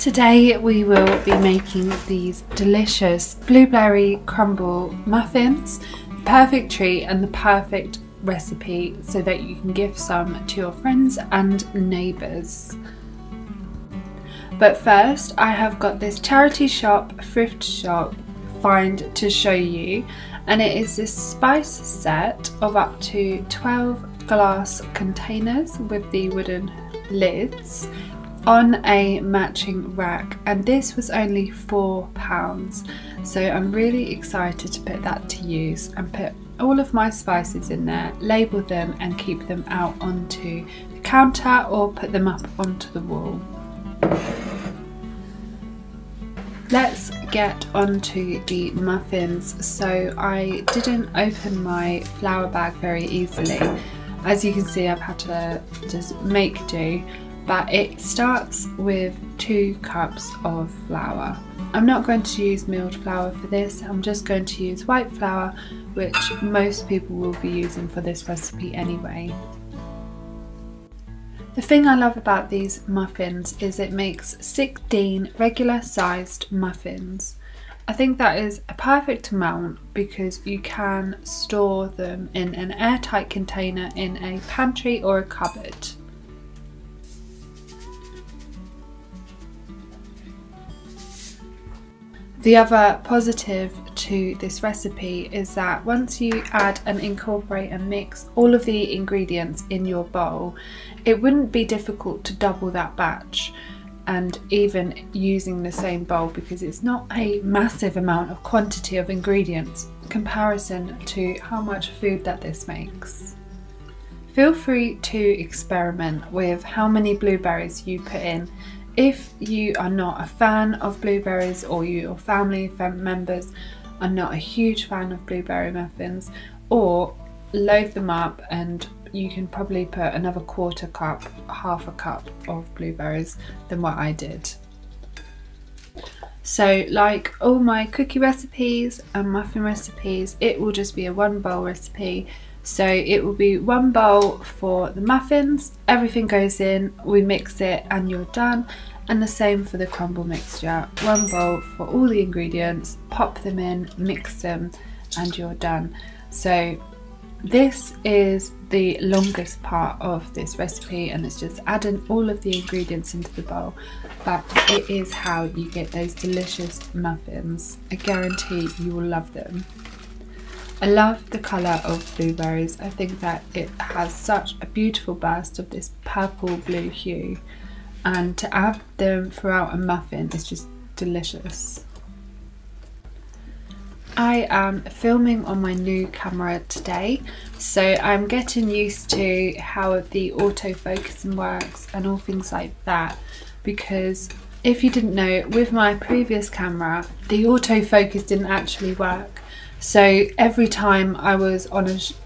Today we will be making these delicious blueberry crumble muffins, the perfect treat and the perfect recipe so that you can give some to your friends and neighbours. But first I have got this charity shop, thrift shop find to show you, and it is this spice set of up to 12 glass containers with the wooden lids on a matching rack, and this was only £4, so I'm really excited to put that to use and put all of my spices in there, label them and keep them out onto the counter or put them up onto the wall. Let's get onto the muffins. So I didn't open my flour bag very easily. As you can see, I've had to just make do. But it starts with 2 cups of flour. I'm not going to use milled flour for this, I'm just going to use white flour, which most people will be using for this recipe anyway. The thing I love about these muffins is it makes 16 regular sized muffins. I think that is a perfect amount because you can store them in an airtight container in a pantry or a cupboard. The other positive to this recipe is that once you add and incorporate and mix all of the ingredients in your bowl, it wouldn't be difficult to double that batch and even using the same bowl, because it's not a massive amount of quantity of ingredients in comparison to how much food that this makes. Feel free to experiment with how many blueberries you put in. If you are not a fan of blueberries, or your family members are not a huge fan of blueberry muffins, or load them up and you can probably put another quarter cup, half a cup of blueberries than what I did. So like all my cookie recipes and muffin recipes, it will just be a 1 bowl recipe. So it will be 1 bowl for the muffins, everything goes in, we mix it and you're done. And the same for the crumble mixture, 1 bowl for all the ingredients, pop them in, mix them and you're done. So this is the longest part of this recipe, and it's just adding all of the ingredients into the bowl, but it is how you get those delicious muffins. I guarantee you will love them. I love the colour of blueberries. I think that it has such a beautiful burst of this purple blue hue, and to add them throughout a muffin is just delicious. I am filming on my new camera today, so I'm getting used to how the autofocusing works and all things like that, because if you didn't know, with my previous camera the autofocus didn't actually work. So every time I was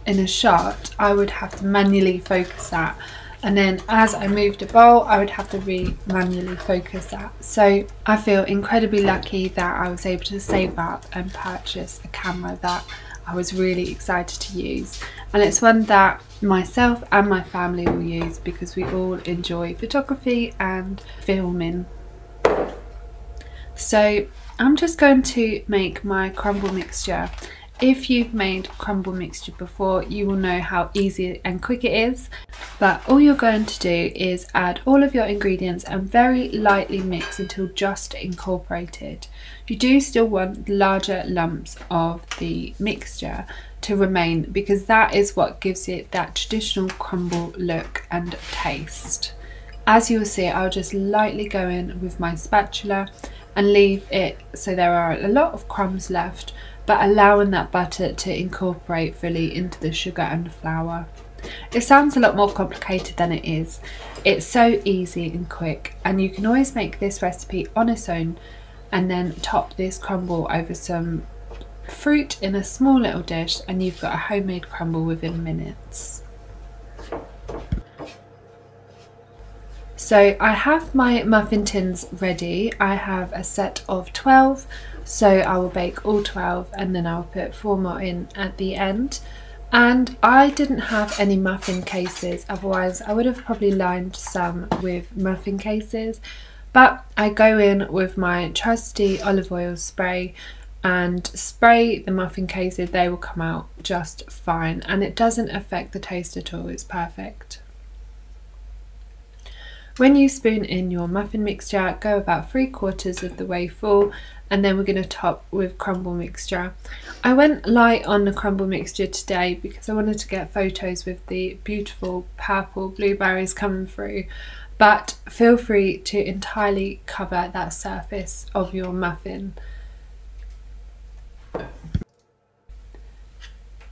in a shot, I would have to manually focus that, and then as I moved a bowl I would have to manually focus that. So I feel incredibly lucky that I was able to save up and purchase a camera that I was really excited to use, and it's one that myself and my family will use because we all enjoy photography and filming. So I'm just going to make my crumble mixture. If you've made crumble mixture before, you will know how easy and quick it is, but all you're going to do is add all of your ingredients and very lightly mix until just incorporated. You do still want larger lumps of the mixture to remain, because that is what gives it that traditional crumble look and taste. As you'll see, I'll just lightly go in with my spatula and leave it so there are a lot of crumbs left, but allowing that butter to incorporate fully into the sugar and the flour. It sounds a lot more complicated than it is. It's so easy and quick, and you can always make this recipe on its own and then top this crumble over some fruit in a small little dish and you've got a homemade crumble within minutes. So I have my muffin tins ready. I have a set of 12, so I will bake all 12 and then I'll put 4 more in at the end. And I didn't have any muffin cases, otherwise I would have probably lined some with muffin cases, But I go in with my trusty olive oil spray and spray the muffin cases. They will come out just fine, and it doesn't affect the taste at all. It's perfect. When you spoon in your muffin mixture, go about 3/4 of the way full, and then we're going to top with crumble mixture. I went light on the crumble mixture today because I wanted to get photos with the beautiful purple blueberries coming through, but feel free to entirely cover that surface of your muffin.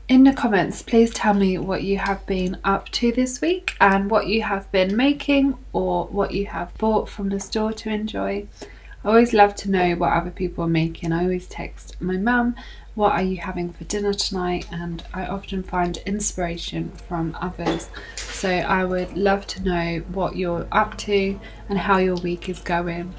In the comments, please tell me what you have been up to this week and what you have been making or what you have bought from the store to enjoy. I always love to know what other people are making. I always text my mum, what are you having for dinner tonight? And I often find inspiration from others. So I would love to know what you're up to and how your week is going.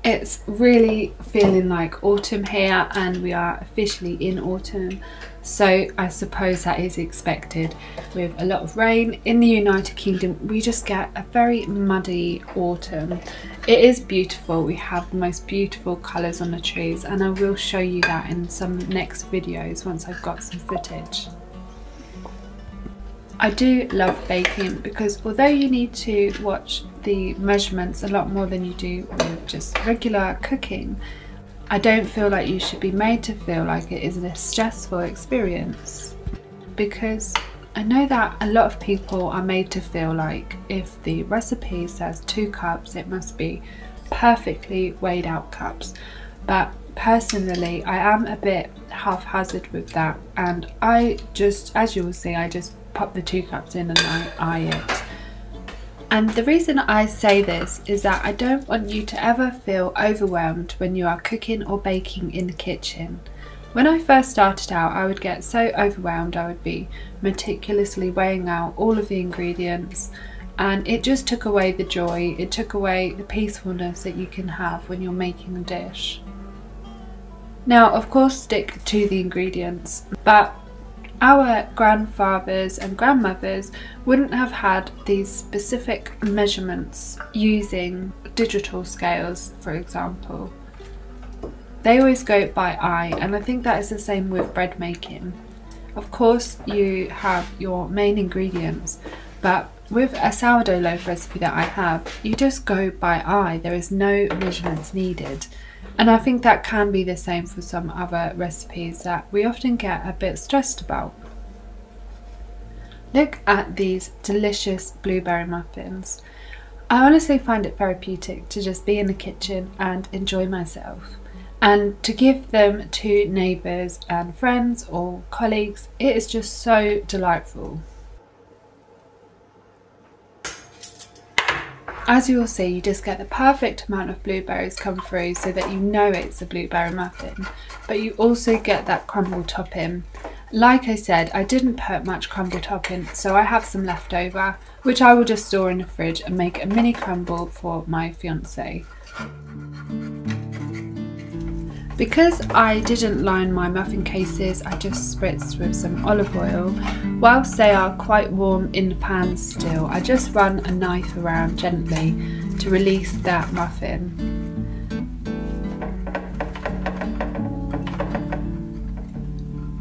It's really feeling like autumn here, and we are officially in autumn, so I suppose that is expected. With a lot of rain in the United Kingdom, we just get a very muddy autumn. It is beautiful. We have the most beautiful colours on the trees, and I will show you that in some next videos once I've got some footage. I do love baking because although you need to watch the measurements a lot more than you do with just regular cooking, I don't feel like you should be made to feel like it is a stressful experience, because I know that a lot of people are made to feel like if the recipe says 2 cups, it must be perfectly weighed out cups. But personally, I am a bit haphazard with that, and I just, as you will see, I just pop the 2 cups in and I eye it. And the reason I say this is that I don't want you to ever feel overwhelmed when you are cooking or baking in the kitchen. When I first started out, I would get so overwhelmed. I would be meticulously weighing out all of the ingredients, and it just took away the joy. It took away the peacefulness that you can have when you're making a dish. Now, of course, stick to the ingredients, but our grandfathers and grandmothers wouldn't have had these specific measurements using digital scales, for example. They always go by eye, and I think that is the same with bread making. Of course, you have your main ingredients, but with a sourdough loaf recipe that I have, you just go by eye. There is no measurements needed. And I think that can be the same for some other recipes that we often get a bit stressed about. Look at these delicious blueberry muffins. I honestly find it therapeutic to just be in the kitchen and enjoy myself. And to give them to neighbours and friends or colleagues, it is just so delightful. As you will see, you just get the perfect amount of blueberries come through so that you know it's a blueberry muffin, but you also get that crumble topping. Like I said, I didn't put much crumble topping, so I have some left over, which I will just store in the fridge and make a mini crumble for my fiance. Because I didn't line my muffin cases, I just spritzed with some olive oil. Whilst they are quite warm in the pan still, I just run a knife around gently to release that muffin.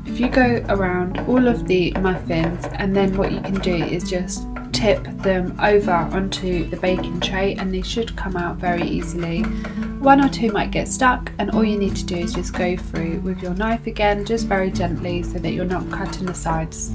If you go around all of the muffins, and then what you can do is just tip them over onto the baking tray, and they should come out very easily. 1 or 2 might get stuck, and all you need to do is just go through with your knife again, just very gently, so that you're not cutting the sides.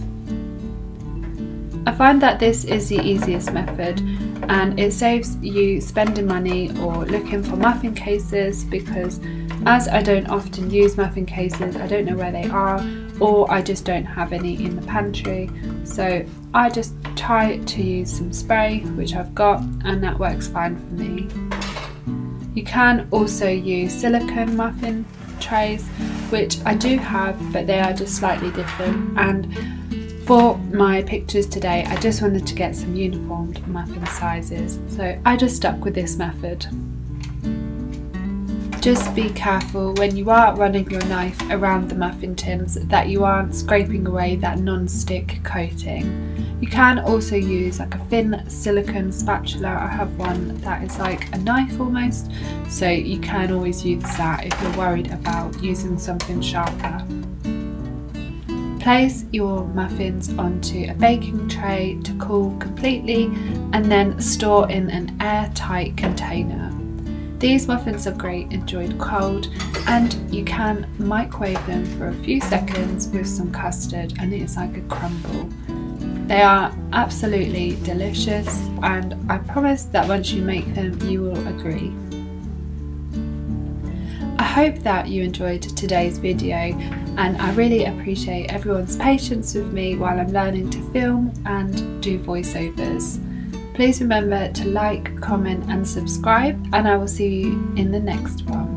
I find that this is the easiest method, and it saves you spending money or looking for muffin cases, because as I don't often use muffin cases, I don't know where they are, or I just don't have any in the pantry, so I just try to use some spray, which I've got, and that works fine for me. You can also use silicone muffin trays, which I do have, but they are just slightly different, and for my pictures today I just wanted to get some uniformed muffin sizes, so I just stuck with this method. Just be careful when you are running your knife around the muffin tins that you aren't scraping away that non-stick coating. You can also use like a thin silicone spatula. I have one that is like a knife almost, so you can always use that if you're worried about using something sharper. Place your muffins onto a baking tray to cool completely and then store in an airtight container. These muffins are great enjoyed cold, and you can microwave them for a few seconds with some custard and it's like a crumble. They are absolutely delicious, and I promise that once you make them you will agree. I hope that you enjoyed today's video, and I really appreciate everyone's patience with me while I'm learning to film and do voiceovers. Please remember to like, comment and subscribe, and I will see you in the next one.